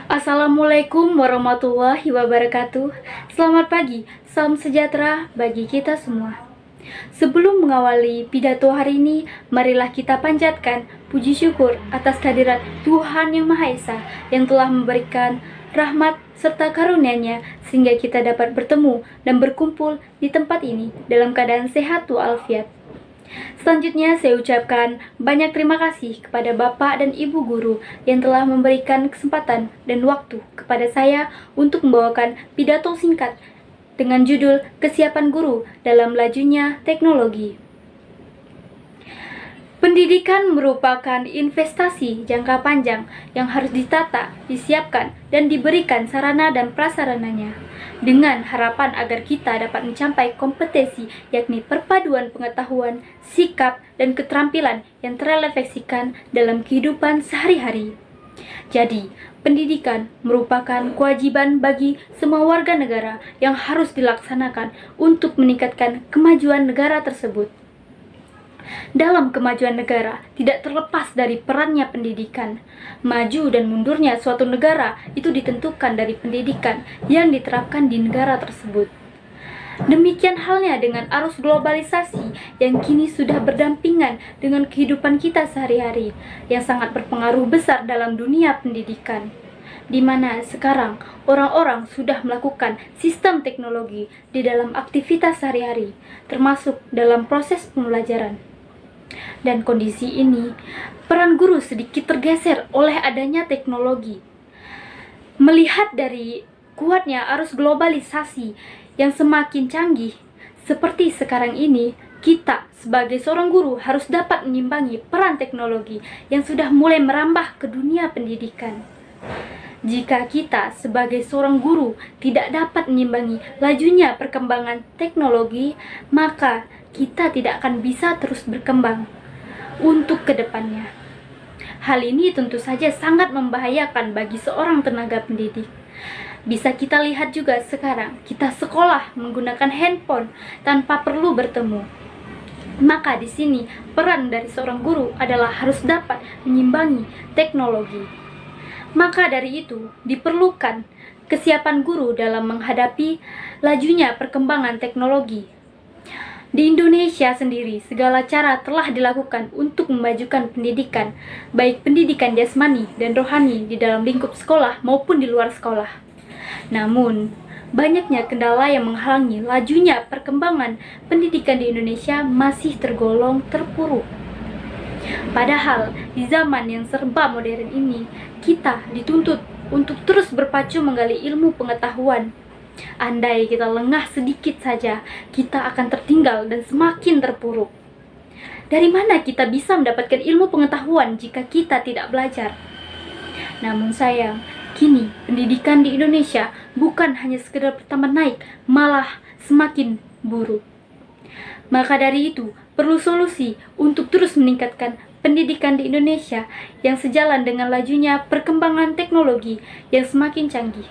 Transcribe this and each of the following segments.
Assalamualaikum warahmatullahi wabarakatuh. Selamat pagi, salam sejahtera bagi kita semua. Sebelum mengawali pidato hari ini, marilah kita panjatkan puji syukur atas kehadirat Tuhan Yang Maha Esa yang telah memberikan rahmat serta karunia-Nya sehingga kita dapat bertemu dan berkumpul di tempat ini dalam keadaan sehat walafiat. Selanjutnya saya ucapkan banyak terima kasih kepada Bapak dan Ibu Guru yang telah memberikan kesempatan dan waktu kepada saya untuk membawakan pidato singkat dengan judul Kesiapan Guru dalam Lajunya Teknologi. Pendidikan merupakan investasi jangka panjang yang harus ditata, disiapkan, dan diberikan sarana dan prasarananya dengan harapan agar kita dapat mencapai kompetensi yakni perpaduan pengetahuan, sikap, dan keterampilan yang terrefleksikan dalam kehidupan sehari-hari. Jadi, pendidikan merupakan kewajiban bagi semua warga negara yang harus dilaksanakan untuk meningkatkan kemajuan negara tersebut. Dalam kemajuan negara tidak terlepas dari perannya pendidikan. Maju dan mundurnya suatu negara itu ditentukan dari pendidikan yang diterapkan di negara tersebut. Demikian halnya dengan arus globalisasi yang kini sudah berdampingan dengan kehidupan kita sehari-hari, yang sangat berpengaruh besar dalam dunia pendidikan, di mana sekarang orang-orang sudah melakukan sistem teknologi di dalam aktivitas sehari-hari, termasuk dalam proses pembelajaran. Dan kondisi ini, peran guru sedikit tergeser oleh adanya teknologi. Melihat dari kuatnya arus globalisasi yang semakin canggih, seperti sekarang ini, kita sebagai seorang guru harus dapat menyimbangi peran teknologi yang sudah mulai merambah ke dunia pendidikan. Jika kita sebagai seorang guru tidak dapat menyimbangi lajunya perkembangan teknologi, maka kita tidak akan bisa terus berkembang untuk kedepannya. Hal ini tentu saja sangat membahayakan bagi seorang tenaga pendidik. Bisa kita lihat juga sekarang, kita sekolah menggunakan handphone tanpa perlu bertemu. Maka di sini peran dari seorang guru adalah harus dapat menyimbangi teknologi. Maka dari itu diperlukan kesiapan guru dalam menghadapi lajunya perkembangan teknologi. Di Indonesia sendiri, segala cara telah dilakukan untuk memajukan pendidikan, baik pendidikan jasmani dan rohani di dalam lingkup sekolah maupun di luar sekolah. Namun, banyaknya kendala yang menghalangi lajunya perkembangan pendidikan di Indonesia masih tergolong terpuruk. Padahal, di zaman yang serba modern ini, kita dituntut untuk terus berpacu menggali ilmu pengetahuan. Andai kita lengah sedikit saja, kita akan tertinggal dan semakin terpuruk. Dari mana kita bisa mendapatkan ilmu pengetahuan jika kita tidak belajar? Namun sayang, kini pendidikan di Indonesia bukan hanya sekedar pertama naik, malah semakin buruk. Maka dari itu, perlu solusi untuk terus meningkatkan pendidikan di Indonesia yang sejalan dengan lajunya perkembangan teknologi yang semakin canggih.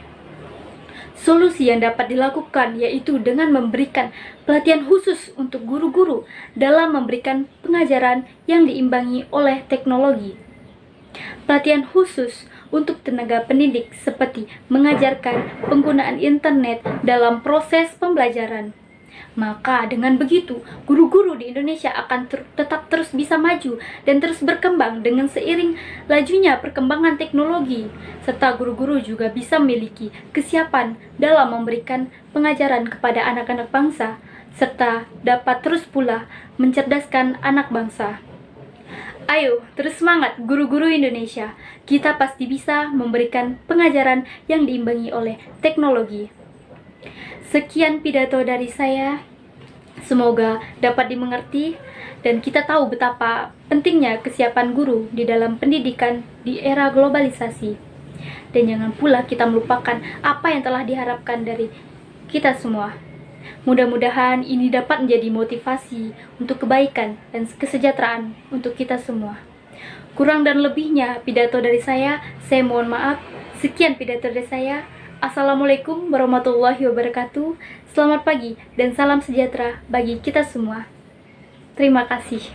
Solusi yang dapat dilakukan yaitu dengan memberikan pelatihan khusus untuk guru-guru dalam memberikan pengajaran yang diimbangi oleh teknologi. Pelatihan khusus untuk tenaga pendidik seperti mengajarkan penggunaan internet dalam proses pembelajaran. Maka dengan begitu, guru-guru di Indonesia akan tetap terus bisa maju dan terus berkembang dengan seiring lajunya perkembangan teknologi, serta guru-guru juga bisa memiliki kesiapan dalam memberikan pengajaran kepada anak-anak bangsa, serta dapat terus pula mencerdaskan anak bangsa. Ayo, terus semangat guru-guru Indonesia. Kita pasti bisa memberikan pengajaran yang diimbangi oleh teknologi. Sekian pidato dari saya. Semoga dapat dimengerti dan kita tahu betapa pentingnya kesiapan guru di dalam pendidikan di era globalisasi. Dan jangan pula kita melupakan apa yang telah diharapkan dari kita semua. Mudah-mudahan ini dapat menjadi motivasi untuk kebaikan dan kesejahteraan untuk kita semua. Kurang dan lebihnya pidato dari saya mohon maaf. Sekian pidato dari saya. Assalamualaikum warahmatullahi wabarakatuh. Selamat pagi dan salam sejahtera bagi kita semua. Terima kasih.